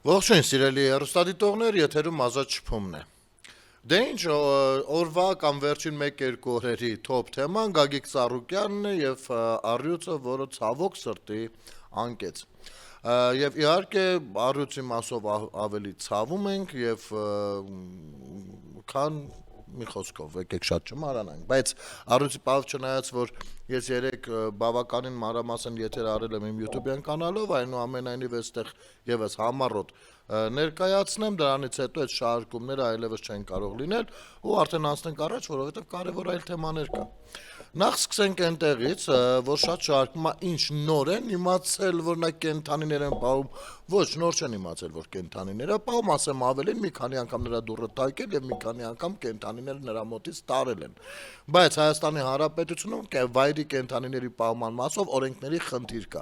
Ողջույն սիրելի հեռուստադիտողներ, եթերում ազատ շփումն է։ Դե ինչ, օրվա կամ վերջին 1-2 օրերի top թեման Գագիկ Ծառուկյանն է եւ առյուծը, որը ցավոք սրտի անկեց։ Եվ իհարկե առյուծի մասով ավելի ցավում ենք եւ քան մի խոսքով եկեք շատ չմարանանք, բայց առյուծի պահով չնայած որ ես երեք բավականին մանրամասն եթեր արել եմ իմ YouTube-յան կանալով, այնուամենայնիվ այստեղ եւս համառոտ ներկայացնեմ, դրանից հետո այդ շարժումները այլևս չեն կարող լինել ու արդեն անցնենք առաջ, որովհետեւ կարեւոր այլ թեմաներ կա։ Նախ սկսենք այնտեղից, որ շատ շարքում է ինչ նոր են իմացել, որ նա կենթանիներ են պահում, ոչ նոր չեն իմացել, որ կենթանիները պահում, ասեմ ավելին, մի քանի անգամ նրա դուռը թակել եւ մի քանի անգամ կենթանիները նրա մոտից տարել են։ Բայց Հայաստանի Հանրապետությունում վայրի կենթանիների պահման մասով օրենքների խնդիր կա։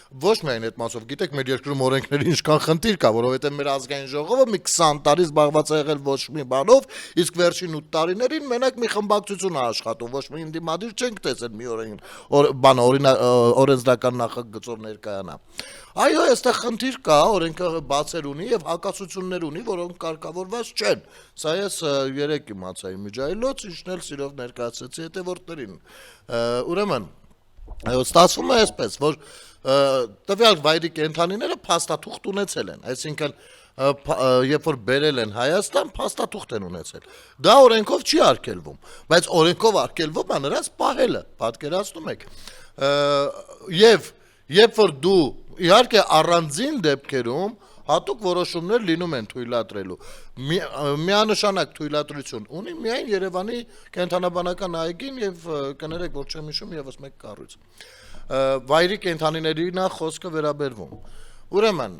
Ոչ միայն այդ մասով, գիտեք, մեր երկրում օրենքների ինչքան խնդիր կա, որովհետեւ մեր ազգային ժողովը մի 20 տարի զբաղված է եղել ոչ մի բանով, իսկ վերջին 8 տարիներին մենակ մի խմբակցություն է աշխատում, ոչ մի ինդիմադիր չենք տեսել մի օրենսդրական նախագծով ներկայանա։ Այո, այստեղ խնդիր կա, օրենքը բացեր ունի եւ հակասություններ ունի, որոնք կարգավորված չեն։ Սա ես երեք իմացա իմիջայլոց, ինչն էլ սիրով ներկայացրեցի հետևորդներին։ Ուրեմն, ստացվում է այսպես, որ տվյալ վայրի կենթանիները փաստաթուղթ ունեցել են, այսինքն երբ որ բերել են Հայաստան, փաստաթուղթ են ունեցել։ Դա օրենքով չի արգելվում, բայց օրենքով արգելվում է նրանց պահելը, պատկերացնում եք։ Եվ երբ որ դու իհարկե առանձին դեպքերում հատուկ որոշումներ լինում են թույլատրելու։ Միանշանակ թույլատրություն ունի միայն Երևանի կենթանաբանական այգին եւ կներեք, որ չեմ հիշում եւս մեկ կառույց։ Վայրի կենթանիներին է խոսքը վերաբերվում։ Ուրեմն,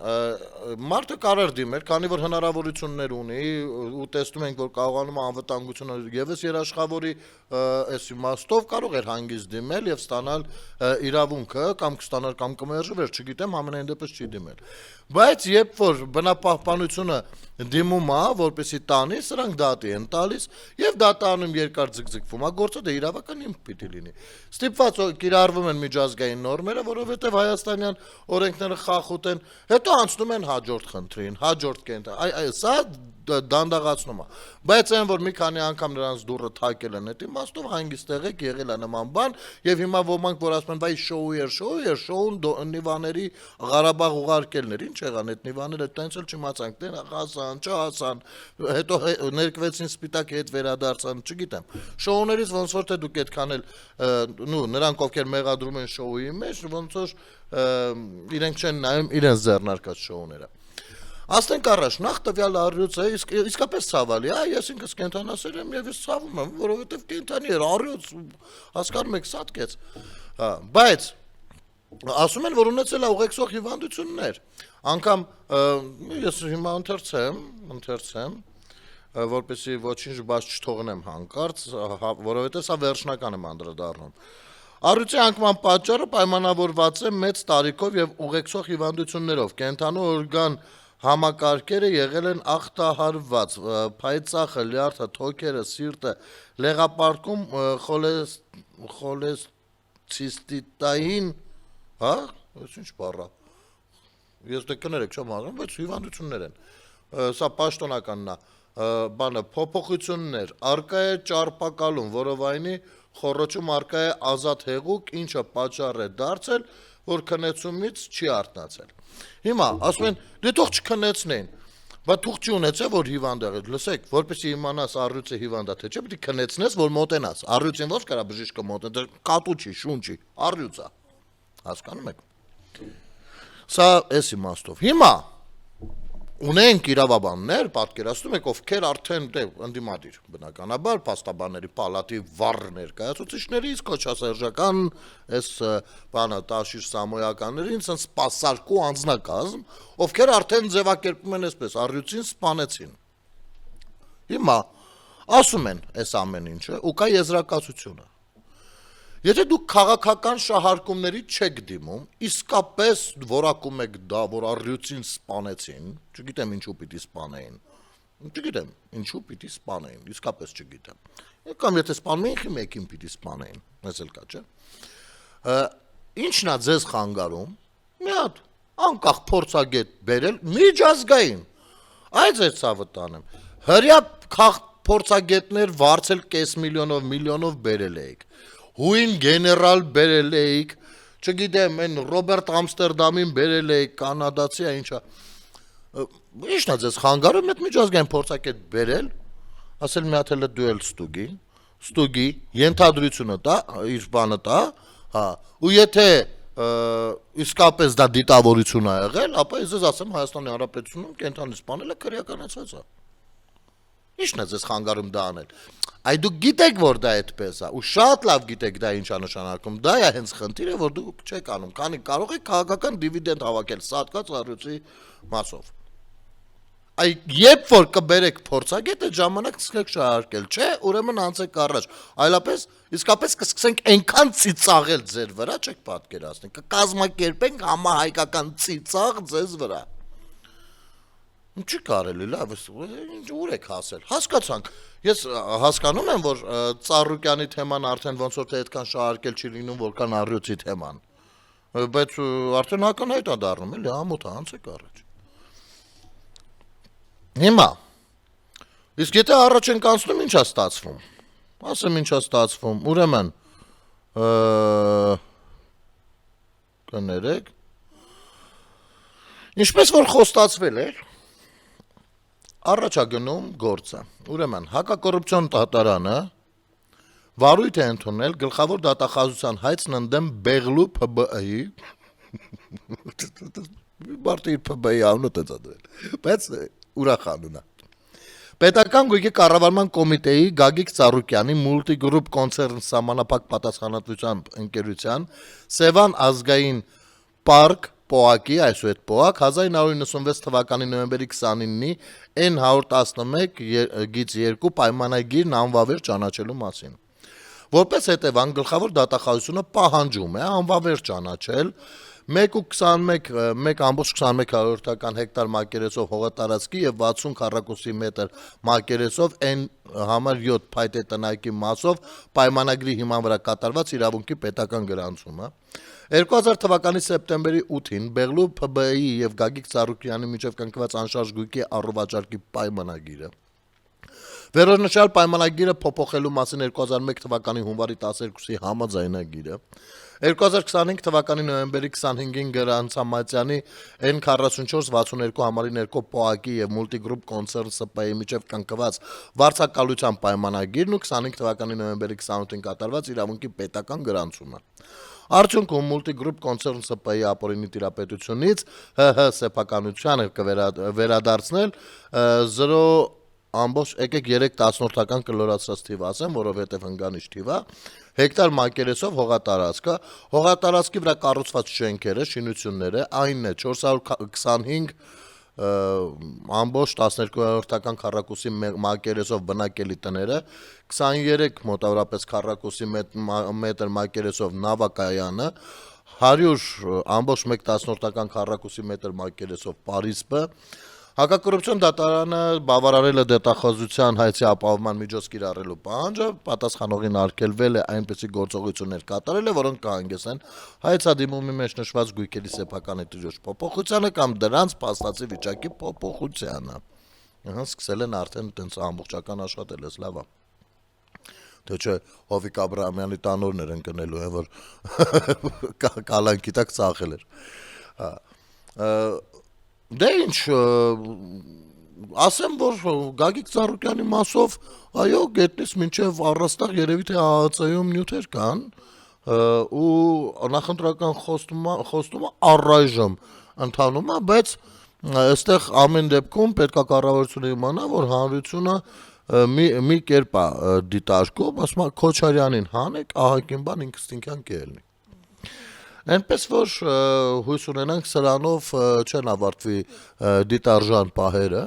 մարդը կարող դիմել, քանի որ հնարավորություններ ունի, ու տեսնում ենք, որ կարողանում է անվտանգությունը եւս երաշխավորի այս իմաստով կարող էր հանգիստ դիմել եւ ստանալ իրավունքը կամ կստանալ կամ կմերժվեր, չգիտեմ, ամենայն դեպս չի դիմել։ Բայց երբ որ բնապահպանությունը դիմում է, որպեսի տանի, սրանք դատի են տալիս եւ դատանում երկար ձգձգվում է, գործը դե իրավական ինք պիտի լինի։ Ստիպված կիրառվում են միջազգային նորմերը, որովհետեւ հայաստանյան օրենքները խախուտ են, հետո անցնում են հաջորդ խնդրին, հաջորդ կենթան։ Սա դանդաղացնում է։ Բայց այն որ մի քանի անգամ նրանց դուռը թակել են, այդ իմաստով հանգիստ եղեք, եղել է նման բան, եւ հիմա ոմանք որ ասում են, վայ շոուն նիվաների Ղարաբաղ ուղարկելներ, ինչ եղան այդ նիվաները, տենց էլ չիմացանք, դեն հասան, չհասան, հետո ներկվեցին սպիտակ հետ վերադարձան, չգիտեմ։ Շոուներից ոնց որ թե դուք այդքան էլ նրանք ովքեր մեղադրում են շոուի մեջ, ոնց որ իրենք չեն նայում իրենց ձեռնարկած շոուները։ Ասենք առաջ, նախ տվյալ առյուծը իսկապես ցավալի է, ես ինքս կենթանասեր եմ եւ ես ցավում եմ, որովհետեւ կենթանի էր, առյուծ, հասկանում եք, սատկեց։ Բայց ասում են, որ ունեցել է ուղեկցող հիվանդություններ։ Անկամ ես հիմա ընթերցեմ, որպեսզի ոչինչ բաց չթողնեմ հանկարծ, որովհետեւ սա վերջնական եմ անդրադառնում։ Առյուծի անկման պատճառը պայմանավորված է մեծ տարիքով եւ ուղեկցող հիվանդություններով, կենթանու օրգան համակարգերը եղել են ախտահարված, փայծախը, լյարդը, թոքերը, սիրտը, լեղապարկում խոլեցիստիտային, հա, այս ինչ բառա։ Ես դե կներեք չեմ անում, բայց հիվանդություններ են։ Սա պաշտոնականն է, բանը փոփոխություններ, արկա է ճարպակալում, որովայնի խոռոչում արկա է ազատ հեղուկ, ինչը պատճառ է դարձել, որ քնեցումից չի արթնացել։ Հիմա ասում են, դե թող չքնեցնեն, բայց թող չի ունեցել, որ հիվանդ եղել, լսեք, որպեսզի իմանաս առյուծը հիվանդ է, թե չէ, պիտի քնեցնես, որ մոտենաս, առյուծին ո՞նց կարա բժիշկը մոտենա, կատու չի, շուն չի, առյուծ է, հասկանում եք։ Սա էս իմաստով։ Հիմա ունենք իրավաբաններ, պատկերացնում եք, ովքեր արդեն ընդդիմադիր, բնականաբար, փաստաբանների պալատի վառ ներկայացուցիչների, իսկ քոչասերժական այս բանը տաշիր սամոյականներին, ասես սպասարկու անձնակազմ, ովքեր արդեն ձևակերպում են այսպես, առյուծին սպանեցին։ Հիմա ասում են այս ամեն ինչը, ու կա եզրակացությունը։ Եթե դուք քաղաքական շահարկումների չեք դիմում, իսկապես որակում եք դա, որ առյուծին սպանեցին, չգիտեմ ինչու պիտի սպանեին, չգիտեմ ինչու պիտի սպանեին, իսկապես չգիտեմ, կամ եթե սպանում էին, մեկին պիտի սպանեին, մեզ էլ կա, չէ, ինչն է ձեզ խանգարում, մի հատ անկախ փորձագետ բերել միջազգային։ Այդ է ցավը տանեմ։ Հրյա փորձագետներ վարձել կես միլիոնով բերել էիք։ Հույն գեներալ բերել էիք, չգիտեմ, այն Ռոբերտ Ամստերդամին բերել էիք, կանադացի է ինչա։ Ինչն է ձեզ խանգարում այդ միջազգային փորձագետ բերել, ասել մի հատ էլ դու էլ ստուգի, ենթադրությունը տա, իր բանը տա, հա, ու եթե իսկապես դա դիտավորություն է եղել, ապա ես ասեմ Հայաստանի Հանրապետությունում կենտրոնի սպանելը քրեականացած է։ Ինչն է ձեզ խանգարում դա անել։ Այ դուք գիտեք, որ դա այդպես է, ու շատ լավ գիտեք դա ինչա նշանակում։ Դա է հենց խնդիրը, որ դուք չեք անում, քանի կարող եք քաղաքական դիվիդենդ հավաքել սատկած առյուծի մասով։ Այ երբ որ կբերեք փորձագետ, այդ ժամանակ սկսեք շահարկել, չէ, ուրեմն անցեք առաջ։ Այլապես իսկապես կսկսենք այնքան ծիծաղել ձեր վրա, չեք պատկերացնի, կկազմակերպենք համահայկական ծիծաղ ձեզ վրա։ Չի կարելի, լավ, ուր եք հասել։ Հասկացանք։ Ես հասկանում եմ, որ Ծառուկյանի թեման արդեն ոնց որ թե այդքան շահարկել չի լինում, որքան առյուծի թեման։ Բայց արդեն ակնհայտ է դառնում, էլի, ամոթ է, անցեք առաջ։ Հիմա, իսկ եթե առաջ ենք անցնում, ինչ է ստացվում։ Ասեմ ինչ է ստացվում, ուրեմն կներեք։ Ինչպես որ խոստացվել էր, առաջ է գնում գործը։ Ուրեմն հակակոռուպցիոն դատարանը վարույթ է ընդունել գլխավոր դատախազության հայցն ընդդեմ Բեղլու ՓԲԸ-ի Մարդը իր ՓԲ-ի անունը դրել, բայց ուրախանում է։ Պետական գույքի կառավարման կոմիտեի Գագիկ Ծառուկյանի Multigroup կոնցեռն սահմանափակ պատասխանատվությամբ ընկերության Սևան ազգային պարկ Պոակի, այսուհետ Պոակ 1996 թվականի նոյեմբերի 29-ի N111/2 պայմանագիրն անվավեր ճանաչելու մասին։ Որպես հետևանք գլխավոր դատախազությունը պահանջում է անվավեր ճանաչել 1.21 հեկտար մակերեսով հողատարածքի եւ 60 քառակուսի մետր մակերեսով N-7 փայտե տնայքի մասով պայմանագրի հիման վրա կատարված իրավունքի պետական գրանցումը 2000 թվականի սեպտեմբերի 8-ին Բեղլու ՓԲ-ի եւ Գագիկ Ծառուկյանի միջև կնքված անշարժ գույքի առողջարկի պայմանագիրը Վերոնշյալ պայմանագիրը փոփոխելու մասին 2001 թվականի հունվարի 12-ի համաձայնագիրը 2025 թվականի նոյեմբերի 25-ին Գրանցամատյանի N4462 համարի 2 Պոակի եւ Multigroup կոնցեռն ՍՊ-ի միջև կնքված վարձակալության պայմանագիրն ու 25 թվականի նոյեմբերի 28-ին կատարված իրավունքի պետական գրանցումը Արդյունքում Multigroup կոնցեռն ՍՊ-ի ապօրինի տիրապետությունից ՀՀ սեփականությանը կվերադարձնել 0.3 կլորացած թիվ ասեմ, որովհետև հնգանիշ թիվ է, հեկտար մակերեսով հողատարածքը, հողատարածքի վրա կառուցված շենքերը, շինությունները, այնն է 425.12 քառակուսի մակերեսով բնակելի տները, 23 մոտավորապես քառակուսի մետր մակերեսով նավակայանը, 100.1 քառակուսի մետր մակերեսով Պարիսպը, Հակակոռուպցիոն դատարանը բավարարել է դատախազության հայցի ապահովման միջոց կիրառելու պահանջը, պատասխանողին արգելվել է այնպիսի գործողություններ կատարել, որոնք կհանգեցնեն հայցադիմումի մեջ նշված գույքերի սեփական հետիժոջ փոփոխությանը կամ դրանց փաստացի վիճակի փոփոխությանը։ Սկսել են արդեն այդպես ամբողջական աշխատել, էս լավ է։ Թե չէ Հովիկ Աբրահամյանի տանորներ ընկնելու են, որ կալանքի տակ ծախել էր։ Դե ինչ, ասեմ, որ Գագիկ Ծառուկյանի մասով, այո, գետնից մինչև առաստաղ երևի թե ԱԱԾ-ում նյութեր կան, ու նախընտրական խոստումը առայժմ ընթանում է, բայց այստեղ ամեն դեպքում պետք է կառավարությունը իմանա, որ հանրությունը մի կերպ է դիտարկում, ասում է Քոչարյանին հանեք, ահագին բան ինքնստինքյան կելնի։ Այնպես որ հույս ունենանք սրանով չեն ավարտվի դիտարժան պահերը,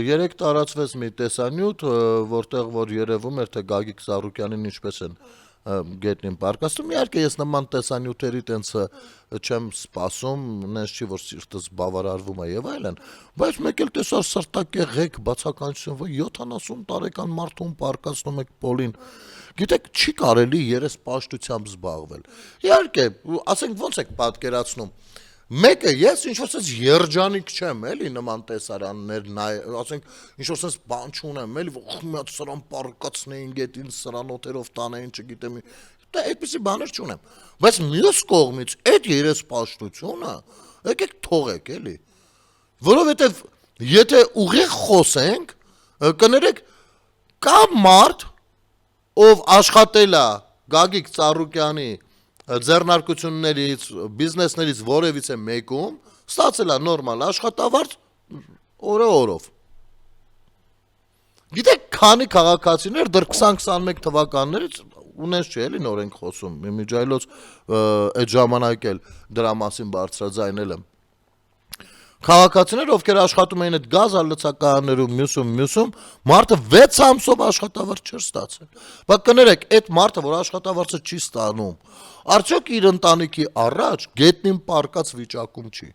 երեք տարածվեց մի տեսանյութ, որտեղ որ երևում էր, թե Գագիկ Ծառուկյանին ինչպես են գետնին պարկասում, իհարկե ես նման տեսանյութերի տենց չեմ սպասում, նենց չի, որ սիրտս բավարարվում է եւ այլն, բայց մեկ էլ տեսար սրտակեղեկ բացականչություն, որ 70 տարեկան մարդուն պարկասնում եք պոլին, գիտեք, չի կարելի երես պաշտությամբ զբաղվել։ Իհարկե, ասենք ոնց եք պատկերացնում, Մեկը ես ինչ-որ sense երջանիկ չեմ, էլի նման տեսարաններ, ասենք ինչ-որ sense բան չունեմ, էլի մի հատ սրան պարկացնեին գետին, սրանոթերով տանեին, չգիտեմ, դա այդպիսի բաներ չունեմ։ Բայց մյուս կողմից այդ երեսպաշտությունը եկեք թողեք, էլի։ Որովհետև եթե ուղիղ խոսենք, կներեք կա մարդ, ով աշխատել է Գագիկ Ծառուկյանի ձեռնարկություններից, բիզնեսներից որևիցե մեկում, ստացել է նորմալ աշխատավարձ օրով։ Գիտեք, քանի քաղաքացիներ դեռ 20-21 թվականներից ունես չէ, էլի նոր ենք խոսում, Միջայլոց այդ ժամանակ էլ դրա մասին բարձրաձայնել եմ։ Քաղաքացիներ, ովքեր աշխատում էին այդ գազալցակայաններում, մյուսում, մարդը 6 ամսով աշխատավարձ չէր ստացել։ Բայց կներեք, այդ մարդը, որ աշխատավարձը չի ստանում, արդյոք իր ընտանիքի առաջ գետնին պարկած վիճակում չի։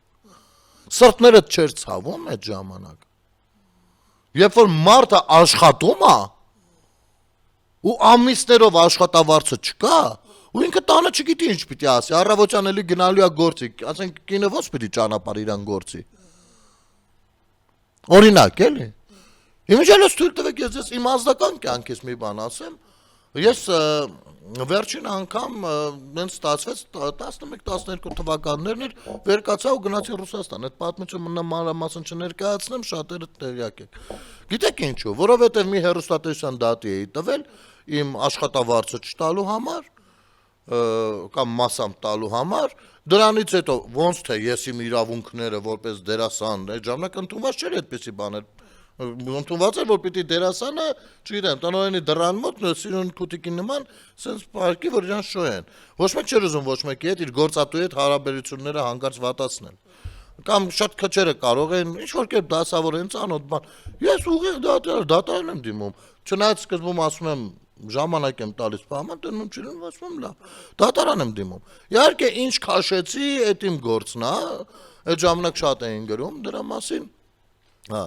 Սրտները չէր ցավում այդ ժամանակ։ Երբ որ մարդը աշխատում է, ու ամիսներով աշխատավարձը չկա, ու ինքը տանը չգիտի ինչ պիտի ասի, առավոտյան էլի գնալու է գործի, ասենք կինը ո՞նց պիտի ճանապարհ իրան գործի։ Օրինակ, էլի։ Իմիջիալոց թույլ տվեք ես իմ ազնական կյանքից մի բան ասեմ, ես վերջին անգամ նենց ստացվեց 11-12 թվականներն էր, վեր կացա ու գնացի Ռուսաստան, այդ պատմությունը մանրամասն չներկայացնեմ, շատերը տեղյակ եք։ Գիտեք ինչու, որովհետև մի հեռուստատեսության դատի էի տվել իմ աշխատավարձը չտալու համար, կամ մասամբ տալու համար, դրանից հետո ոնց թե ես իմ իրավունքները որպես դերասան, այդ ժամանակ ընդունված չէր այդպիսի բաներ, ընդունված էր, որ պիտի դերասանը, չգիտեմ, տնօրենի դռան մոտ սիրուն քուտիկի նման, սենց պարկի, որ իրան շոյեն։ Ոչ մեկ չէր ուզում ոչ մեկի հետ իր գործատուի հետ հարաբերությունները հանկարծ վատացնել։ Կամ շատ քչերը կարող են ինչ-որ կերպ դասավորեն ծանոթ բան։ Ես ուղիղ դատարան եմ դիմում, չնայած սկզբում ասում եմ ժամանակ եմ տալիս բաման, դնում չլինում, ասում եմ լավ, դատարան եմ դիմում։ Իհարկե ինչ քաշեցի, այդ իմ գործն է, այդ ժամանակ շատ էին գրում դրա մասին։ Հա։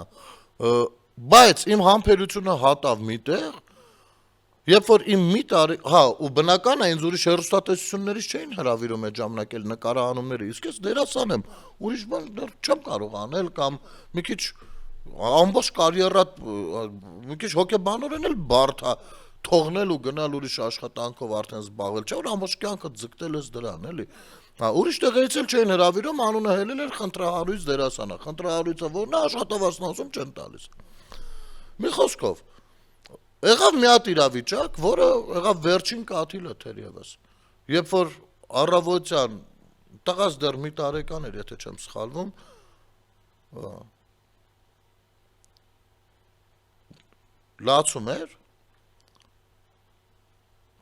Բայց իմ համբերությունը հատավ միտեղ, երբ որ իմ մի տարի, հա, ու բնական է ինձ ուրիշ հեռուստատեսություններից չէին հրավիրում այդ ժամանակ էլ նկարահանումները, իսկ ես դերասան եմ, ուրիշ բան դեռ չեմ կարող անել կամ մի քիչ ամբողջ կարիերա մի քիչ հոգեբանորեն էլ բարդ է թողնել ու գնալ ուրիշ աշխատանքով արդեն զբաղվել, չէ՞ որ ամբողջ կյանքը ձգտել ես դրան, էլի։ Հա, ուրիշ տեղերից էլ չէին հրավիրում, անունը հելել էր խնդրահարույց դերասանը, խնդրահարույցը որն է աշխատավարձն ասում չեն տալիս։ Մի խոսքով, եղավ մի հատ իրավիճակ, որը եղավ վերջին կաթիլը թերևս, երբ որ առավոտյան տղաս դեռ մի տարեկան էր, եթե չեմ սխալվում, լացում էր,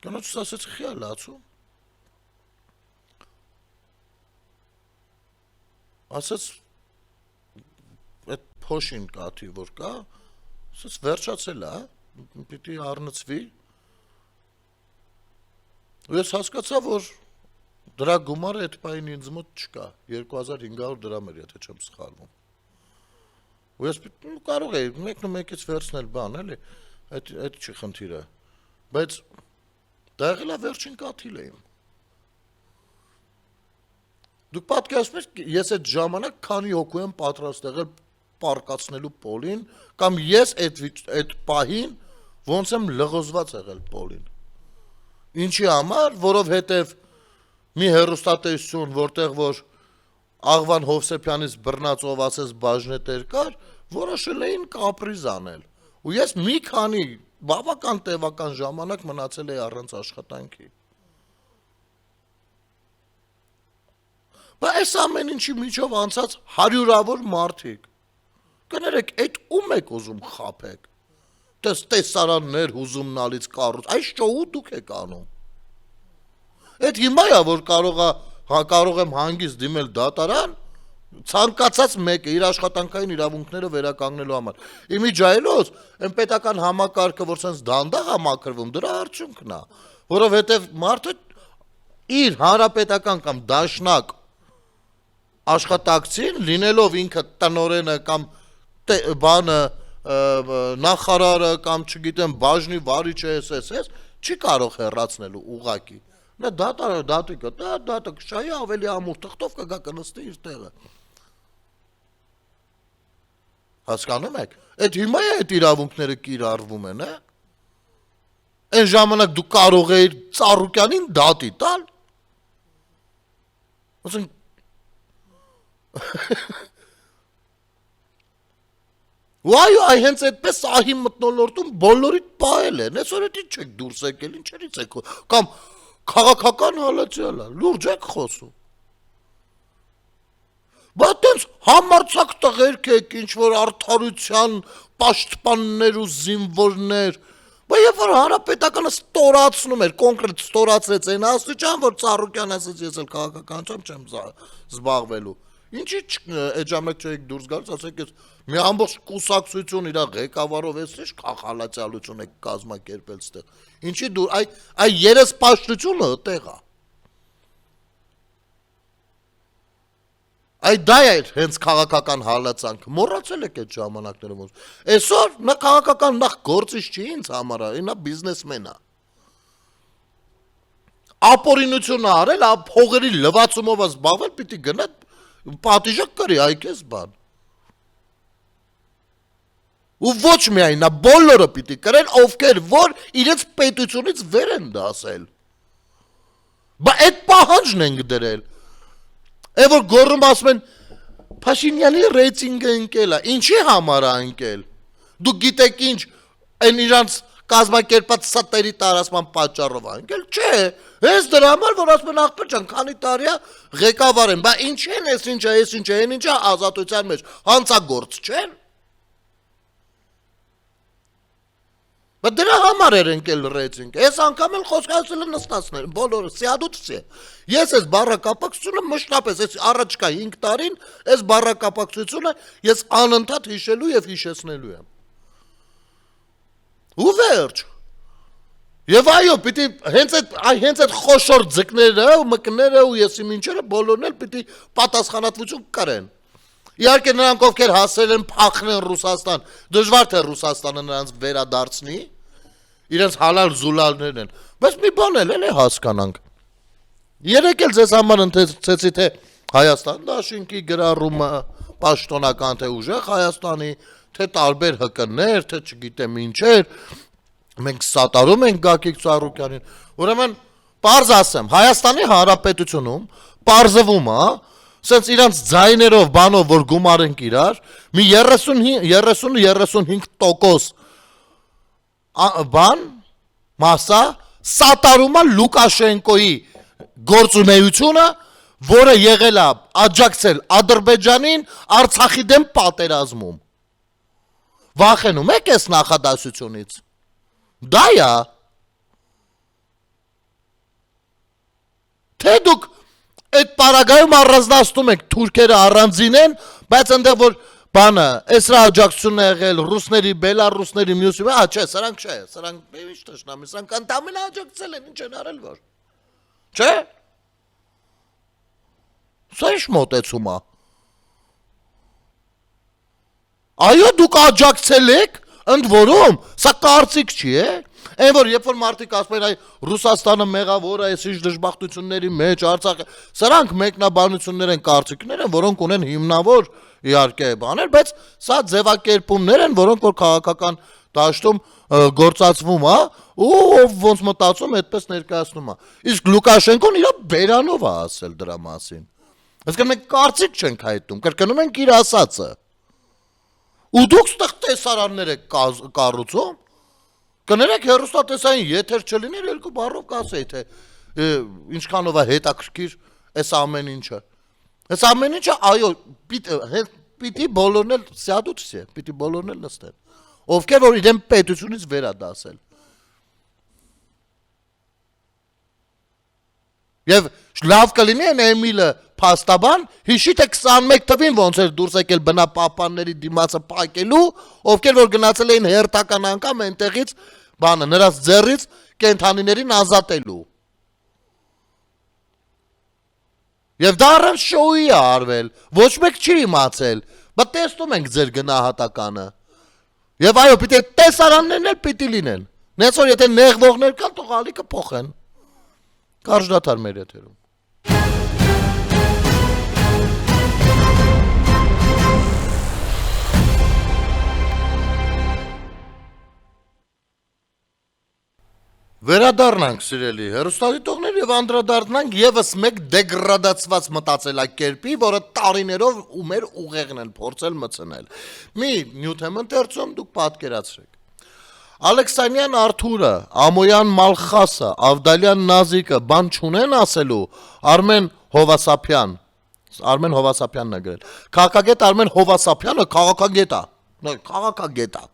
կնոջս ասեցի խի է լացում, ասեց այդ փոշին կաթի որ կա, ասեց վերջացել է, պիտի առնծվի, ու ես հասկացա, որ դրա գումարը այդ պահին ինձ մոտ չկա, 2500 դրամ էր, եթե չեմ սխալվում, ու ես կարող էի մեկն ու մեկից վերցնել բան, էլի, այդ չի խնդիրը, բայց դա եղել է վերջին կաթիլը իմ։ Դուք պատկերացնում եք, ես այդ ժամանակ քանի հոգու եմ պատրաստ եղել պարկացնելու Պոլին, կամ ես այդ պահին ոնց եմ լղոզված եղել Պոլին։ Ինչի համար, որովհետև մի հեռուստատեսություն, որտեղ որ Աղվան Հովսեփյանից բռնած ով ասես բաժնետեր կար, որոշել էին կապրիզ անել։ Ու ես մի քանի բավական տևական ժամանակ մնացել էի առանց աշխատանքի։ Բայց այս ամեն ինչի միջով անցած հարյուրավոր մարդիկ, կներեք, այդ ում եք ուզում խաբեք, տեսարաններ հուզումնալից կառույց, այս շոու դուք եք անում, այդ հիմա է, որ կարող եմ հանգիստ դիմել դատարան, ցանկացած մեկը իր աշխատանքային իրավունքները վերականգնելու համար, իմիջայլոց, այն պետական համակարգը, որ սենց դանդաղ է մաքրվում, դրա արդյունքն է, որովհետև մարդը իր հանրապետական կամ դաշնակ աշխատակցին, լինելով ինքը տնօրենը կամ բանը նախարարը կամ չգիտեմ բաժնի վարիչը, չի կարող հեռացնելու ուղակի։ Նա դատիկը, դա կշայի ավելի ամուր թղթով կգա կնստի իր տեղը։ Հասկանում եք։ Այդ հիմա է այդ իրավունքները կիրառվում են, է։ Այն ժամանակ դու կարող էիր Ծառուկյանին դատի տալ։ Ասենք Why I հենց այդպես ահի մտնոլորտում բոլորիդ պահել են, այսօր էդի չեք դուրս եկել, ինչերից եք, կամ քաղաքական հալածյալ է, լուրջ եք խոսում։ Բա տենց համարձակ տղերք եք, ինչ-որ արդարության պաշտպաններ ու զինվորներ, բա երբ որ հանրապետականը ստորացնում էր, կոնկրետ ստորացրեց այն աստիճան, որ Ծառուկյան ասաց ես էլ քաղաքականությամբ չեմ զբաղվելու։ Ինչի այդ ժամանակ չեք դուրս գալիս, ասեք ես մի ամբողջ կուսակցություն իր ղեկավարով ես ինչ խախալացիալություն եք կազմակերպել ստեղ։ Ինչի դու այ երեսպաշտությունը այդտեղ է։ Այ դա է հենց քաղաքական հալածանք, մոռացել եք այդ ժամանակներում։ Այսօր նա քաղաքական նախ գործիչ չի ինձ համար, նա բիզնեսմեն է։ Ապօրինություն է արել, փողերի լվացումով զբաղվել, պիտի գնա պատիժը կրի, այ քեզ բան։ Ու ոչ միայն նա բոլորը պիտի կրեն, ովքեր որ իրենց պետությունից վեր են դասել։ Բա այդ պահանջն են դրել։ Է որ գոռում ասում են Փաշինյանի ռեյտինգը ընկել է, ինչի համար է ընկել։ Դու գիտեք ինչ, այն իրանց կազմակերպած սատերի տարածման պատճառով է ընկել, չէ։ Հենց դրա համար որ ասում են ախպեր ջան, քանի տարի է ղեկավար են, բա ինչ են, այս ինչա, այն ինչա ազատության մեջ հանցագործ չեն։ Բա դրա համար էր ընկել ռեյտինգ։ Այս անգամ էլ խոսքացել են նստածներ, բոլորը սիադուտսի։ Ես այս բառակապակցությունը մշտապես այս առաջկա 5 տարին այս բառակապակցությունը ես անընդհատ հիշելու եւ հիշեցնելու եմ։ Ու վերջ։ Եվ այո, պիտի հենց այդ խոշոր ձկները, մկները ու եսի մինչերը բոլորն էլ պիտի պատասխանատվություն կրեն։ Իհարկե նրանք ովքեր հասել են փախնել Ռուսաստան, դժվար թե Ռուսաստանը նրանց վերադարձնի, իրենց հալալ զուլալներն են, բայց մի բան էլ է հասկանանք։ Երեք էլ ձեզ համար ընթեցեցի թե Հայաստան դաշինքի գրառումը պաշտոնական թե ուժեղ Հայաստանի, թե տարբեր հկներ, թե չգիտեմ ինչեր, մենք սատարում ենք Գագիկ Ծառուկյանին, ուրեմն պարզ ասեմ, Հայաստանի Հանրապետությունում պարզվում է, սենց իրանց ձայներով բանով, որ գումարենք իրար, մի 30-35% բան, մասա, սատարում է Լուկաշենկոյի գործունեությունը, որը եղել է աջակցել Ադրբեջանին Արցախի դեմ պատերազմում։ Վախենում եք այս նախադասությունից։ Դա է։ Թե դուք այդ պարագայում առանձնացնում եք թուրքերը առանձին են, բայց այնտեղ որ բանը, էսրա աջակցությունն է եղել ռուսների, բելառուսների, մյուսի, չէ, սրանք չէ, սրանք ինչ թշնամի, սրանք ընդամենը աջակցել են, ինչ են արել որ։ Չէ։ Սա ինչ մոտեցում է։ Այո, դուք աջակցել եք, ընդ որում, սա կարծիք չի, Այն որ երբ որ մարդիկ ասում են այ Ռուսաստանը մեղավոր է, այս ինչ դժբախտությունների մեջ, Արցախը, սրանք մեկնաբանություններ են, կարծիքներ են, որոնք ունեն հիմնավոր իհարկե բաներ, բայց սա ձևակերպումներ են, որոնք որ քաղաքական դաշտում գործածվում է, ու ով ոնց մտածում, այդպես ներկայացնում է։ Իսկ Լուկաշենկոն իր բերանով է ասել դրա մասին։ Այսինքն մենք կարծիք չենք հայտնում, կրկնում ենք իր ասածը։ Ու դուք ստեղ տեսարաններ եք կառուցում, կներեք հեռուստատեսային եթեր չլիներ երկու բառով կասեի, թե ինչքանով է հետաքրքիր այս ամեն ինչը։ Այս ամեն ինչը, այո, պիտի բոլորն էլ սիադուտսի, պիտի բոլորն էլ նստեն, ովքեր որ իրեն պետությունից վերադասել։ Եվ լավ կլինի են Էմիլը փաստաբան, հիշի թե 21 թվին ոնց էր դուրս եկել բնապահպանների դիմացը փակելու, ովքեր որ գնացել էին հերթական անգամ այնտեղից բանը նրանց ձեռից կենթանիներին ազատելու։ Եվ դա առանց շոուի է արվել, ոչ մեկ չի իմացել, բա տեսնում ենք ձեր գնահատականը։ Եվ այո, պիտի տեսարաններն էլ պիտի լինեն։ Նենց որ եթե նեղվողներ կան, թող ալիքը փոխեն։ Կարճ դադար մեր եթերում։ Վերադառնանք սիրելի հեռուստադիտողներ եւ անդրադառնանք եւս մեկ դեգրադացված մտածելակերպի, որը տարիներով ու մեր ուղեղն են փորձել մցնել։ Մի նյութ եմ ընթերցում, դուք պատկերացրեք։ Ալեքսանյան Արթուրը, Ամոյան Մալխասը, Ավդալյան Նազիկը բան չունեն ասելու, Արմեն Հովասապյանն է գրել։ Քաղաքագետ Արմեն Հովասապյանը քաղաքագետ է։ Քաղաքագետ է։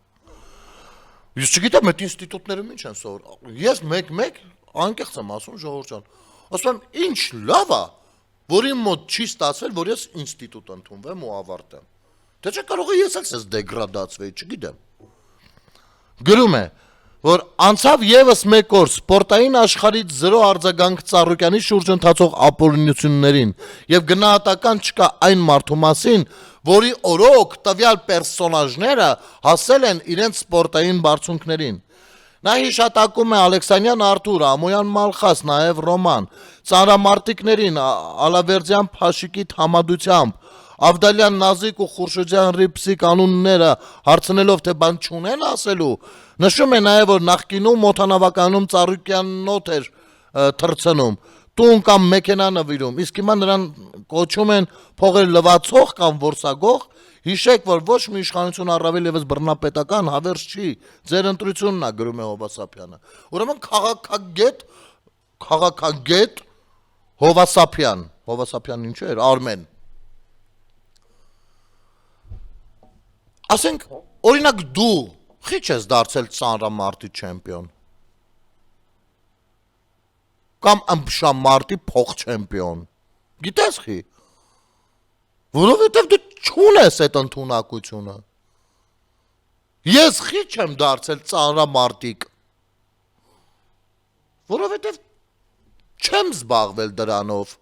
Ես չգիտեմ, այդ ինստիտուտներում ինչ են սովոր։ Ես մեկ անկեղծ եմ ասում, ժողովուրդ ջան։ Ասում եմ, ինչ լավ է, որ իմ մոտ չի ստացվել, որ ես ինստիտուտ ընդունվեմ ու ավարտեմ։ Թե չէ կարող է ես էլ դեգրադացվեի, չգիտեմ։ Գրում է, որ անցավ եւս մեկ օր սպորտային աշխարհից 0 արձագանք Ծառուկյանի շուրջ ընթացող ապօրինություններին եւ գնահատական չկա այն մարդու մասին, որի օրոք տվյալ պերսոնաժները հասել են իրենց սպորտային բարձունքներին։ Նա հիշատակում է Ալեքսանյան Արթուր, Ամոյան Մալխաս, նաեւ Ռոման, ծանրամարտիկներին Ալավերդյան Փաշիկի համադությամբ, Ավդալյան Նազիկ ու Խուրշիդյան Ռիփսիկ անունները հարցնելով թե բան չունեն ասելու, նշում է նաև որ նախկինում օդանավականում Ծառուկյանոտ էր թռցնում, տուն կամ մեքենա նվիրում, իսկ հիմա նրան կոչում են փողեր լվացող կամ որսագող, հիշեք որ ոչ մի իշխանություն առավել եւս բռնապետական հավերժ չի, ձեր ընտրությունն է գրում է Հովասապյանը։ Ուրեմն քաղաքագետ Հովասապյանն ինչու էր Արմեն։ Ասենք, օրինակ դու խի չես դարձել ծանրամարտի չեմպիոն կամ ըմբշամարտի փող չեմպիոն, գիտես խի, որովհետև դու չունես այդ ընդունակությունը, ես խի չեմ դարձել ծանրամարտիկ, որովհետև չեմ զբաղվել դրանով,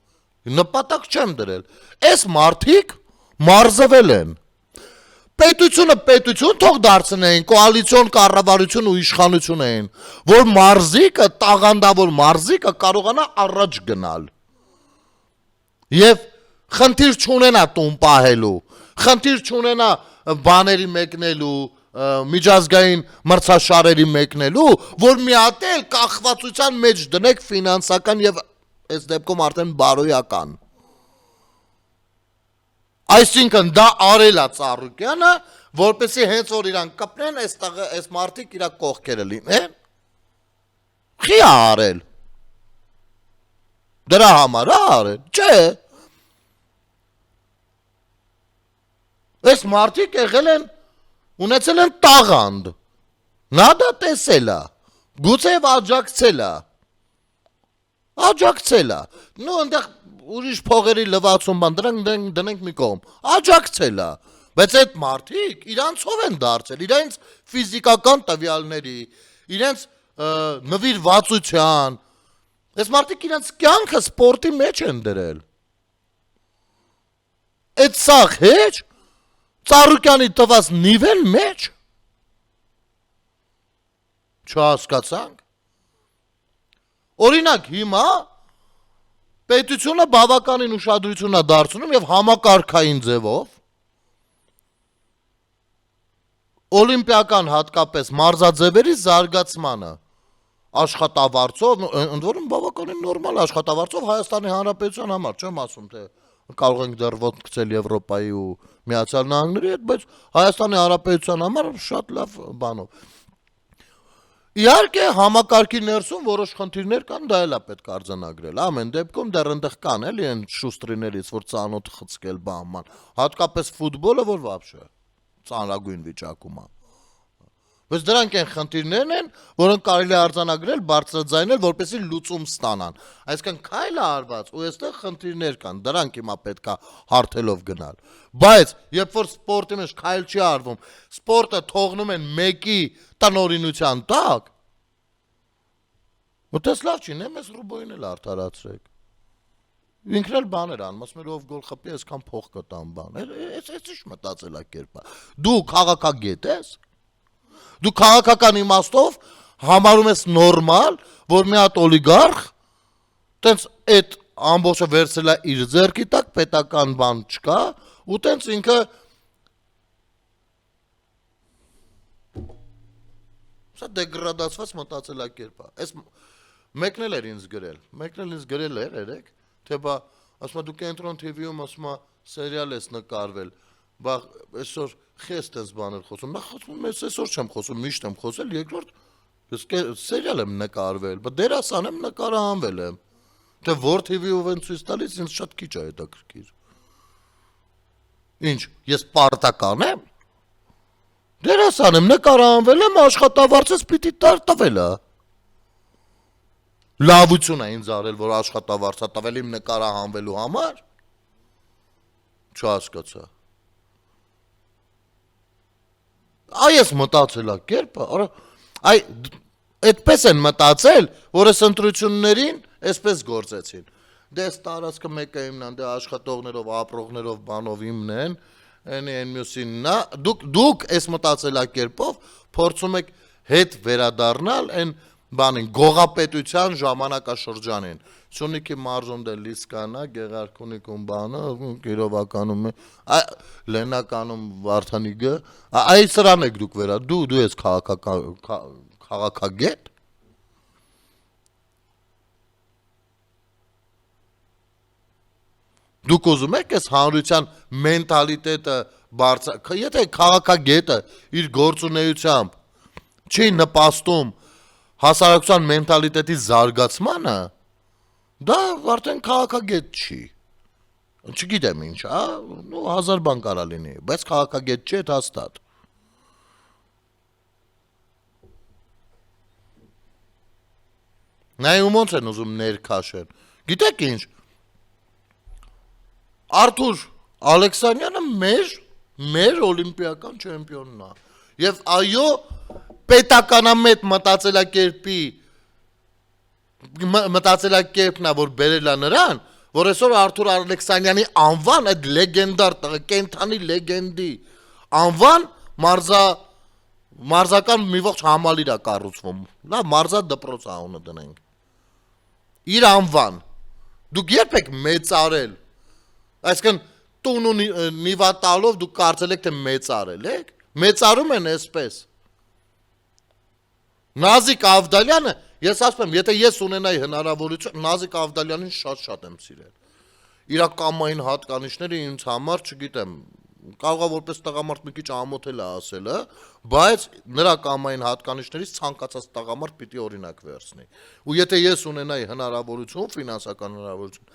նպատակ չեմ դրել, այս մարդիկ մարզվել են, պետությունը թող դարձնեին, կոալիցիոն կառավարություն ու իշխանություն էին, որ մարզիկը, տաղանդավոր մարզիկը կարողանա առաջ գնալ։ Եվ խնդիր չունենա տուն պահելու, խնդիր չունենա բաների մեկնելու, միջազգային մրցաշարերի մեկնելու, որ մի հատ էլ կախվածության մեջ դնեք ֆինանսական եւ այս դեպքում արդեն բարոյական։ Այսինքն դա արել է Ծառուկյանը, որպեսզի հենց որ իրան կպնեն, այս մարդիկ իր կողքերը լինեն։ Խի է արել։ Դրա համար է արել, չէ։ Այս մարդիկ եղել են, ունեցել են տաղանդ։ Նա դա տեսել է, գուցեև աջակցել է։ Նու այնտեղ ուրիշ փողերի լվացում բան, դրանք դնենք մի կողմ, աջակցել է, բայց այդ մարդիկ իրանցով են դարձել, իրենց ֆիզիկական տվյալների, իրենց նվիրվածության, այս մարդիկ իրենց կյանքը սպորտի մեջ են դրել, այդ սաղ հեչ, Ծառուկյանի տված նիվեն մեջ, չհասկացանք, օրինակ հիմա, պետությունը բավականին ուշադրություն է դարձնում եւ համակարգային ձևով օլիմպիական հատկապես մարզաձևերի զարգացմանը աշխատավարձով, ընդ որում բավականին նորմալ աշխատավարձով Հայաստանի Հանրապետության համար, չեմ ասում թե կարող ենք դեռ ոտք գցել Եվրոպայի ու Միացյալ Նահանգների հետ, բայց Հայաստանի Հանրապետության համար շատ լավ բանով։ Իհարկե համակարգի ներսում որոշ խնդիրներ կան, դա էլ է պետք արձանագրել, ամեն դեպքում դեռ այնտեղ կան էլի այն շուստրիներից, որ ծանոթ խցկել բանման, հատկապես ֆուտբոլը, որ վաբշե ծանրագույն վիճակում է։ Բայց դրանք այն խնդիրներն են, որոնք կարելի է արձանագրել, բարձրաձայնել, որպեսզի լուծում ստանան։ Այսինքն քայլ է արված ու այստեղ խնդիրներ կան, դրանք հիմա պետք է հարթելով գնալ։ Բայց երբ որ սպորտի մեջ քայլ չի արվում, սպորտը թողնում են մեկի տնօրինության տակ, ուտես լավ չի, նեմես Ռուբոյին էլ արդարացրեք։ Ինքն էլ բաներ անում, ասում էր ով գոլ խփի, այսքան փող կտամ բան։ Այս ինչ մտածելակերպ է։ Դու քաղաքագետ ես։ Դու քաղաքական իմաստով համարում ես նորմալ, որ մի հատ օլիգարխ տենց այդ ամբողջը վերցրել է իր ձեռքի տակ, պետական բան չկա, ու տենց ինքը սա դեգրադացված մտածելակերպ է։ Այս մեկն էլ էր ինձ գրել էր երեք, թե բա ասում դու Կենտրոն TV-ում ասում սերիալ ես նկարվել, բա այսօր խես տես բաներ խոսում, նախ խոսում ես այսօր չեմ խոսում, միշտ եմ խոսել, երկրորդ ես սերիալ եմ նկարվել, բա դերասան եմ նկարահանվել եմ, թե որ TV-ով են ցույց տալիս ինձ շատ քիչ է հետաքրքիր։ Ինչ, ես պարտական եմ։ Դերասան եմ նկարահանվել եմ, աշխատավարձս պիտի տվել է։ Լավություն է ինձ արել, որ աշխատավարձա տվել իմ նկարահանվելու համար։ Չհասկացա։ Այս մտածելակերպը, այդպես են մտածել, որ այս ընտրություններին այսպես գործեցին։ Դե այս տարածքը մեկը իմն է, դե աշխատողներով, ապրողներով, բանով իմն են, այն մյուսին նա, դուք այս մտածելակերպով փորձում եք հետ վերադառնալ այն բանին, գողապետության ժամանակաշրջանին։ Սյունիքի մարզում դե Լիսկանա, Գեղարքունիքում բանը, Կիրովականում, Լենականում Վարդանիգը, այ սրան եք դուք վերա, դու ես քաղաքագետ։ Դուք ուզում եք այս հանրության մենտալիտետը բարձր, եթե քաղաքագետը իր գործունեությամբ չի նպաստում հասարակության մենտալիտետի զարգացմանը, դա արդեն քաղաքագետ չի։ Չգիտեմ ինչ, հազար բան կարա լինի, բայց քաղաքագետ չի, դա հաստատ։ Նայում ոնց են ուզում ներքաշեն։ Գիտեք ինչ, Արթուր Ալեքսանյանը մեր օլիմպիական չեմպիոնն է։ Եվ այո, պետականամետ մտածելակերպն է, որ բերել է նրան, որ այսօր Արթուր Ալեքսանյանի անվան, այդ լեգենդար տղա, կենթանի լեգենդի անվան մարզական մի ողջ համալիր է կառուցվում։ Լավ, մարզա դպրոց անունը դնենք։ Իր անվան։ Դուք երբ եք մեծարել։ Այսինքն տուն ու նիվա տալով դուք կարծել եք թե մեծարել եք։ Մեծարում են այսպես։ Նազիկ Ավդալյանը, ես ասում եմ, եթե ես ունենայի հնարավորություն, Նազիկ Ավդալյանին շատ եմ սիրել։ Իր կամային հատկանիշները ինձ համար, չգիտեմ, կարող է որպես տղամարդ մի քիչ ամոթել է ասելը, բայց նրա կամային հատկանիշներից ցանկացած տղամարդ պիտի օրինակ վերցնի։ Ու եթե ես ունենայի հնարավորություն, ֆինանսական հնարավորություն,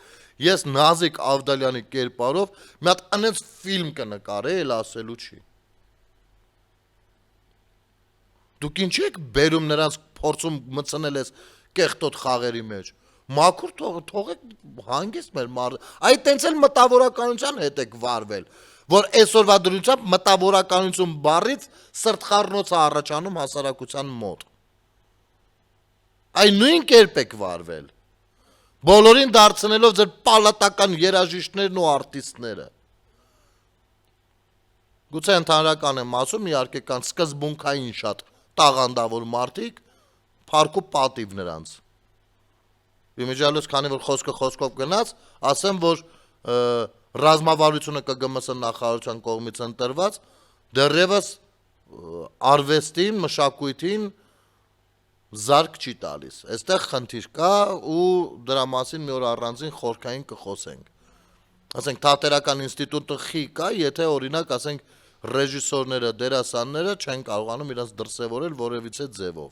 ես Նազիկ Ավդալյանի կերպարով մի հատ այնպես ֆիլմ կնկարեի, էլ ասելու չի։ Դուք ինչի եք բերում նրանց փորձում մտցնել ես կեղտոտ խաղերի մեջ։ Մաքուր թողեք հանգիստ մեր այ տենց էլ մտավորականության հետ եք վարվել, որ այսօրվա դրությամբ մտավորականություն բառից սրտխառնոց է առաջանում հասարակության մոտ։ Այ նույն կերպ եք վարվել։ Բոլորին դարձնելով ձեր պալատական երաժիշտներն ու արտիստները։ Գուցե ընդհանրական եմ ասում, իհարկե կան սկզբունքային շատ տաղանդավոր մարդիկ, փառք ու պատիվ նրանց։ Իմիջիալոց, քանի որ խոսքը խոսքով գնաց, ասեմ, որ ռազմավարությունը ԿԳՄՍ նախարարության կողմից ընտրված, դեռևս արվեստին, մշակույթին զարկ չի տալիս։ Այստեղ խնդիր կա ու դրա մասին մի օր առանձին խորքային կխոսենք։ Ասենք թատերական ինստիտուտը խի կա, եթե օրինակ ասենք ռեժիսորները, դերասանները չեն կարողանում իրենց դրսևորել որևիցե ձևով։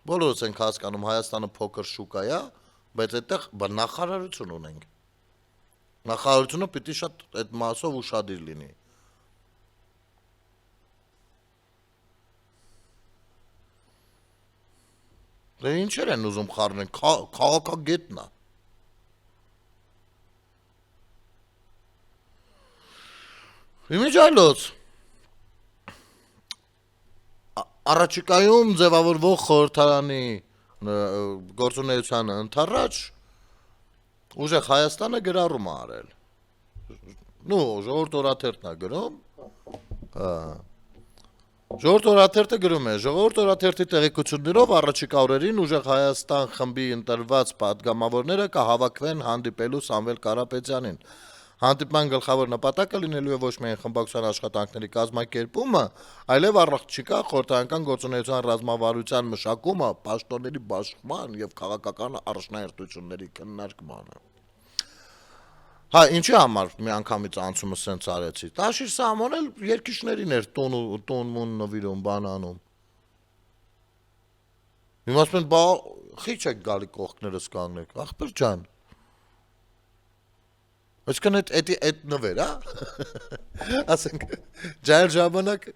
Բոլորս ենք հասկանում, Հայաստանը փոքր շուկա է, բայց այդտեղ նախարարություն ունենք։ Նախարարությունը պիտի շատ այդ մասով ուշադիր լինի։ Դե ինչեր են ուզում խառնեն, քաղաքագետն է։ Իմիջիալոց առաջիկայում ձևավորվող խորհրդարանի գործունեությանը ընթառաջ ուժեղ Հայաստանը գրառում է արել։ Նու ժողովուրդ օրաթերթն է գրում։ Ժողովուրդ օրաթերթը գրում է. Ժողովուրդ օրաթերթի տեղեկություններով առաջիկա օրերին ուժեղ Հայաստան խմբի ընտրված падգամավորները կհավաքվեն հանդիպելու Սամվել Կարապետյանին։ Հանդիպման գլխավոր նպատակը լինելու է ոչ միայն խմբակցության աշխատանքների կազմակերպումը, այլև առաջիկա խորհրդարանական գործունեության ռազմավարության մշակումը, պաշտոնների բաշխման եւ քաղաքական առաջնահերթությունների քննարկմանը։ Հա, ինչի համար միանգամից անցումը սենց արեցի։ Տաշիր Սամոն էլ երկիշներին էր տուն նվիրում, բան անում։ Հիմա ասում են, բա խիչ եք գալի կողքներս կանգնեք, ախպեր ջան։ Այսինքն այդ նվեր, հա։ Ասենք ջայր ժամանակ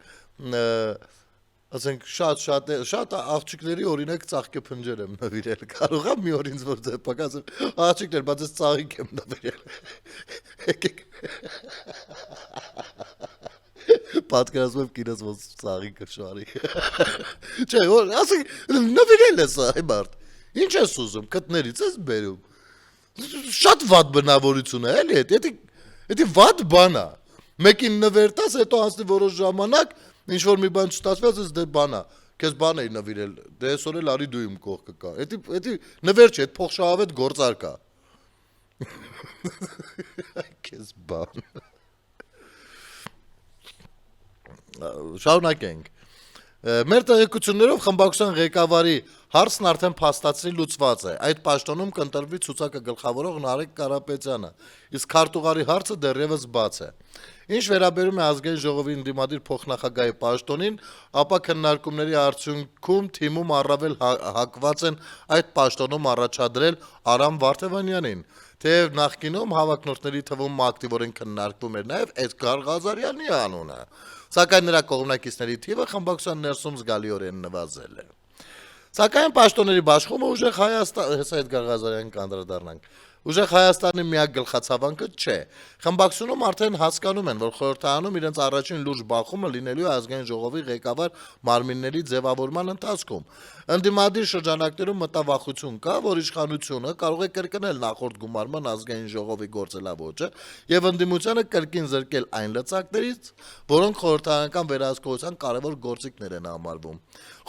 ասենք շատ աղջիկների օրինակ ծաղկե փնջեր եմ նվիրել։ Կարող եմ մի օր ինձ որ ձեպակ ասեմ, աղջիկներ, բայց ես ծաղիկ եմ նվիրել։ Եկեք պատկերացնում եմ կինոս ոնց ծաղիկը շարի։ Չէ, որ ասենք նվիրել ես այ մարդ։ Ինչ ես ուզում, քթներից ես բերում։ Շատ վատ բնավորություն է, էլի, դա վատ բան է։ Մեկին նվերտաս, հետո անցնի որոշ ժամանակ, ինչ որ մի բան չստացվեց, դե բան է։ Քեզ բան էի նվիրել, դե այսօր էլ արի դու իմ կողքը կա։ Դա նվեր չէ, այդ փոխշահավետ գործարք է։ Քեզ բան։ Շարունակենք։ Մեր տեղեկություններով խմբակցության ղեկավարի հարցն արդեն փաստացի լուծված է։ Այդ պաշտոնում կընտրվի ցուցակը գլխավորող Նարեկ Կարապետյանը, իսկ քարտուղարի հարցը դեռևս բաց է։ Ինչ վերաբերում է ազգային ժողովի ընդդիմադիր փոխնախագահի պաշտոնին, ապա քննարկումների արդյունքում թիմում առավել հակված են այդ պաշտոնում առաջադրել Արամ Վարդևանյանին, թեև նախկինում հավակնորդների թվում ակտիվորեն քննարկվում էր նաև Էդգար Ղազարյանի անունը, սակայն նրա կողմնակիցների թիվը խմբակցության ներսում զգալիորեն նվազել է։ Սակայն պաշտոնների բաշխումը ուժեղ Հայաստան, հեսա Էդգար Ղազարյանին կանդրադառնանք, ուժեղ Հայաստանի միակ գլխացավանքը չէ։ Խմբակցությունում արդեն հասկանում են, որ խորհրդարանում իրենց առաջին լուրջ բախումը լինելու է ազգային ժողովի ղեկավար մարմինների ձևավորման ընթացքում։ Ընդդիմադիր շրջանակներում մտավախություն կա, որ իշխանությունը կարող է կրկնել նախորդ գումարման ազգային ժողովի գործելավոճը եւ ընդդիմությանը կրկին զրկել այն լծակներից, որոնք խորհրդարանական վերահսկողության կարևոր գործիքներ են համարվում։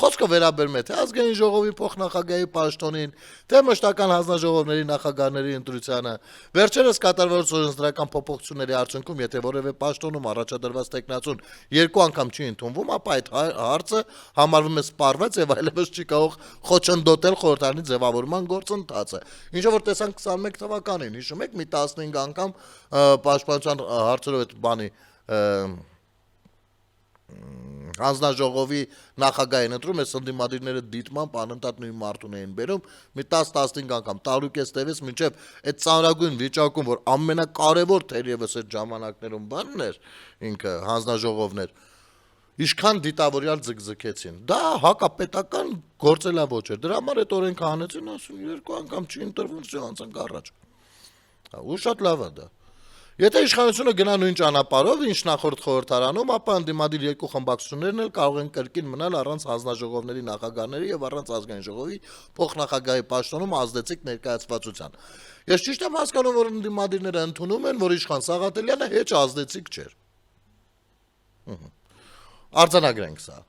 Խոսքը վերաբերում է թե ազգային ժողովի փոխնախագահի պաշտոնին, թե մշտական հանձնաժողովների նախագահների ընտրությանը։ Վերջերս կատարվող օրենսդրական փոփոխությունների արդյունքում, եթե որևէ պաշտոնում առաջադրված տեխնացուն երկու անգամ չի ընդունվում, ապա այդ հարցը համարվում է սպառված եւ այլևս չի կարող խոչընդոտել խորհրդարանի ձևավորման գործընթացը։ Ինչը որ տեսանք 21 թվականին, հիշում եք, մի 15 անգամ պաշտպանության հարցերով այդ բանի հանձնաժողովի նախագահին ընտրում է ընդդիմադիրները դիտմամբ անընդհատ նույն մարդուն էին բերում մի 10-15 անգամ տալուկես տևես մինչև այդ ծանրագույն վիճակում որ ամենակարևոր թերևս այդ ժամանակներում բանն էր ինքը հանձնաժողովն էր ինչքան դիտավորյալ ձգձգեցին դա հակապետական գործելավոճ էր դրա համար այդ օրենքը հանեցին ասում երկու անգամ չի ընտրվում всё անցանք առաջ ու շատ լավ է դա Եթե իշխանությունը գնա նույն ճանապարհով, ինչ նախորդ խորհրդարանում, ապա ընդդիմադիր երկու խմբակցություններն էլ կարող են կրկին մնալ առանց հանձնաժողովների նախագահների եւ առանց ազգային ժողովի փոխնախագահի պաշտոնում ազդեցիկ ներկայացվածության։ Ես ճիշտ եմ հասկանում, որ ընդդիմադիրները ընդունում են, որ իշխան Սաղաթելյանը հեչ ազդեցիկ չէր։ Արձանագրենք սա։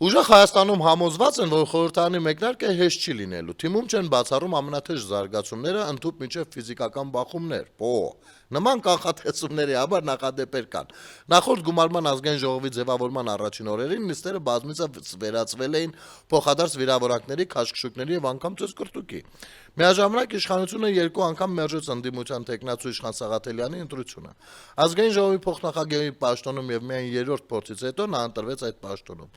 Ուժեղ Հայաստանում համոզված են, որ խորհրդարանի մեկնարկը հեշտ չի լինելու։ Թիմում չեն բացառում ամենաթեժ զարգացումները, ընդհուպ մինչև ֆիզիկական բախումներ։ Նման կանխատեսումների համար նախադեպեր կան։ Նախորդ գումարման ազգային ժողովի ձևավորման առաջին օրերին նիստերը բազմիցս վերածվել էին փոխադարձ վիրավորանքների, քաշքշուկների եւ անգամ ծեսկրտուկի։ Միաժամանակ իշխանությունը երկու անգամ մերժեց ընդդիմության տեխնացու իշխան Սաղաթելյանի ընտրությունը։ Ազգային ժողովի փոխնախագահի պաշտոնում եւ միայն երրորդ փորձից հետո նա ընտրվեց այդ պաշտոնում։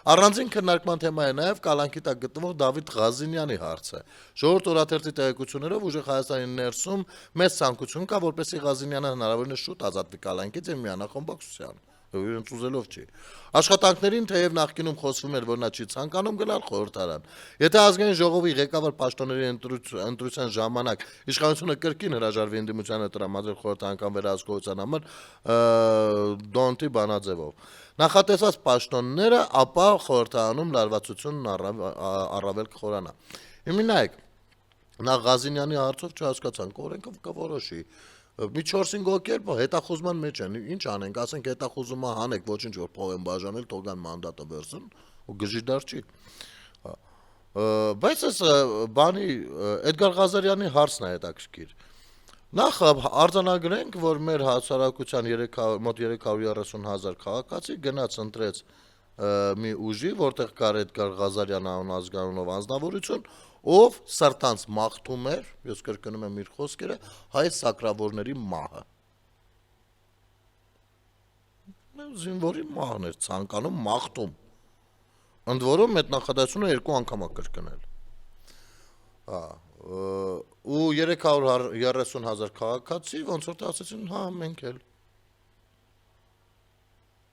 Առանձին քննարկման թեմա է նաև կալանքի տակ գտնվող Դավիթ Ղազինյանի հարցը։ Ժողովուրդ օրաթերթի տեղեկություններով ուժեղ Հայաստանի ներսում մեծ ցանկություն կա, որպեսզի Ղազինյանը հնարավորինս շուտ ազատվի կալանքից եւ միանա խմբակցության։ Իրենց ուզելով չի։ Աշխատանքներին թեև նախկինում խոսվում էր, որ նա չի ցանկանում գնալ խորհրդարան։ Եթե ազգային ժողովի ղեկավար պաշտոնների ընտրության ժամանակ իշխանությունը կրկին հրաժարվի ընդդիմությանը տրամադրել խորհրդարանական վերահսկողության համար դոնտի բանաձևով։ Նախատեսած պաշտոնները, ապա խորհրդարանում լարվածությունն առավել կխորանա։ Հիմա նայեք, նա Ղազինյանի հարցով չհասկացանք, օրենքը կորոշի։ մի 4-5 հոգի հետախուզման մեջ են, ինչ անենք, ասենք հետախուզումը հանեք, ոչինչ որ փող են բաժանել, թողան մանդատը վերցն ու գժի դար չի։ Բայց այս բանի Էդգար Ղազարյանի հարցն է հետաքրքիր։ Նախ արձանագրենք, որ մեր հասարակության մոտ 330,000 քաղաքացի գնաց ընտրեց մի ուժի, որտեղ կար Էդգար Ղազարյան անազգանունով անձնավորություն, ով սրտանց մաղթում էր, ես կրկնում եմ իր խոսքերը, հայ սակրավորների մահը։ Զինվորի մահն էր ցանկանում մաղթում։ Ընդ որում այդ նախադասությունը 2 անգամ է կրկնել։ Ու 330,000 քաղաքացի ոնց որ ասեցին, հա, մենք էլ։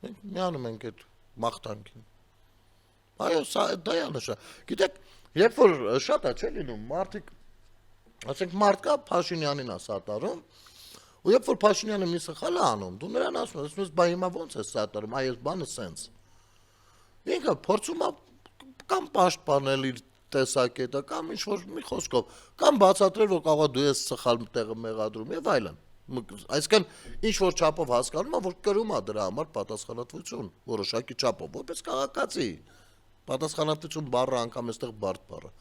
Մենք միանում ենք այդ մաղթանքին։ Այո, սա դա է նշան։ Գիտեք, երբ որ շատ է չէ լինում, մարդիկ, ասենք մարդ կա Փաշինյանին է սատարում, ու երբ որ Փաշինյանը մի սխալ է անում, դու նրան ասում ես, բա հիմա ո՞նց է սատարում, այս բանը սենց։ Ինքը փորձում է կամ պաշտպանել իր տեսակետը, կամ ինչ-որ մի խոսքով, կամ բացատրել, որ կարող է դու ես սխալ տեղը մեղադրում եւ այլն։ Այսինքն ինչ-որ չափով հասկանում է, որ կրում է դրա համար պատասխանատվություն, որոշակի չափով, որպես քաղաքացի։ Պատասխանատվություն բառը անգամ այստեղ բարդ բառ է։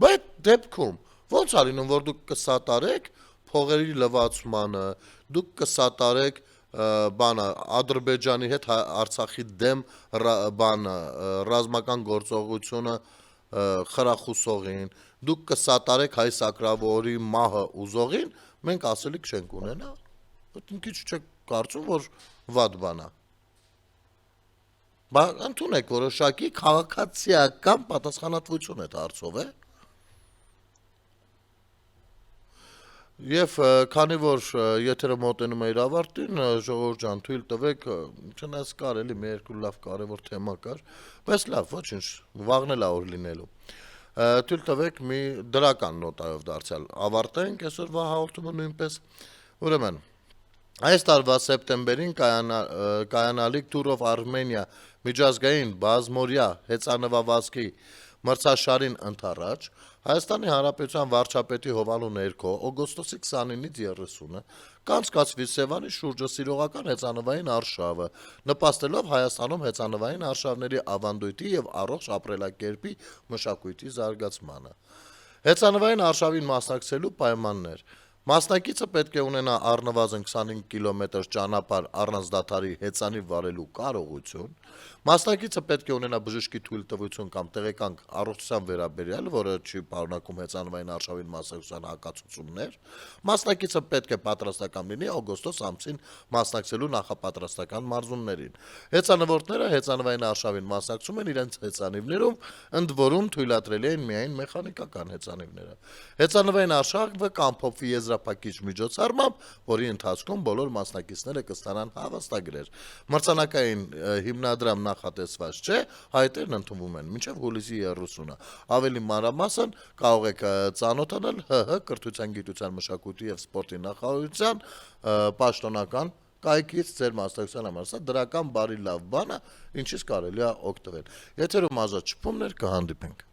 Բայց դեպքում ո՞նց է լինում, որ դուք կսատարեք փողերի լվացմանը, դուք կսատարեք բանը Ադրբեջանի հետ Արցախի դեմ բանը ռազմական գործողությունը խրախուսողին, դուք կսատարեք հայ սակրավորի մահը ուզողին, մենք ասելիք չենք ունենա։ Այդ քիչ չեք կարծում, որ վատ բան է։ Բա ընդունեք որոշակի քաղաքացիական պատասխանատվություն այդ հարցով է։ Եվ քանի որ եթերը մոտենում է իր ավարտին, ժողովուրդ ջան, թույլ տվեք, չնայած կար էլի մի երկու լավ կարևոր թեմա կար, բայց լավ, ոչինչ, վաղն էլ օր լինելու։ Թույլ տվեք մի դրական նոտայով դարձյալ ավարտենք այսօրվա հաղորդումը նույնպես։ Ուրեմն, այս տարվա սեպտեմբերին կայանալիք Tour of Armenia միջազգային բազմօրյա հեծանվվածքի մրցաշարին ընդառաջ Հայաստանի Հանրապետության վարչապետի հովանու ներքո օգոստոսի 29-ից 30-ը կանցկացվի Սևանի շուրջը սիրողական հեծանվային արշավը, նպաստելով Հայաստանում հեծանվային արշավների ավանդույթի եւ առողջ ապրելակերպի մշակույթի զարգացմանը։ Հեծանվային արշավին մասնակցելու պայմաններ. Մասնակիցը պետք է ունենա առնվազն 25 կիլոմետր ճանապարհ առանց դադարի հեծանիվ վարելու կարողություն, մասնակիցը պետք է ունենա բժշկի թույլտվություն կամ տեղեկանք առողջության վերաբերյալ, որը չի պարունակում հեծանվային արշավին մասնակցության հակացություններ, մասնակիցը պետք է պատրաստական լինի օգոստոս ամսին մասնակցելու նախապատրաստական մարզումներին։ Հեծանվորդները հեծանվային արշավին մասնակցում են իրենց հեծանիվներում, ընդ որում թույլատրելի են միայն մեխանիկական հեծանիվները։ Հեծանվային արշավը կամփոփվի եզրափակիչ միջոցառմամբ, որի ընթացքում բոլոր մասնակիցները կստանան հավաստագրեր։ Մրցանակային հիմնադրամ նախատեսված չէ, հայտերն ընդունվում են մինչև հուլիսի 30-ը։ Ավելի մանրամասն կարող եք ծանոթանալ ՀՀ կրթության, գիտության, մշակույթի եւ սպորտի նախարարության պաշտոնական կայքից ձեր մասնակցության համար։ Սա դրական բարի լավ բան է, ինչից կարելի է օգտվել։ Եթերում ազատ շփումներ կհանդիպենք։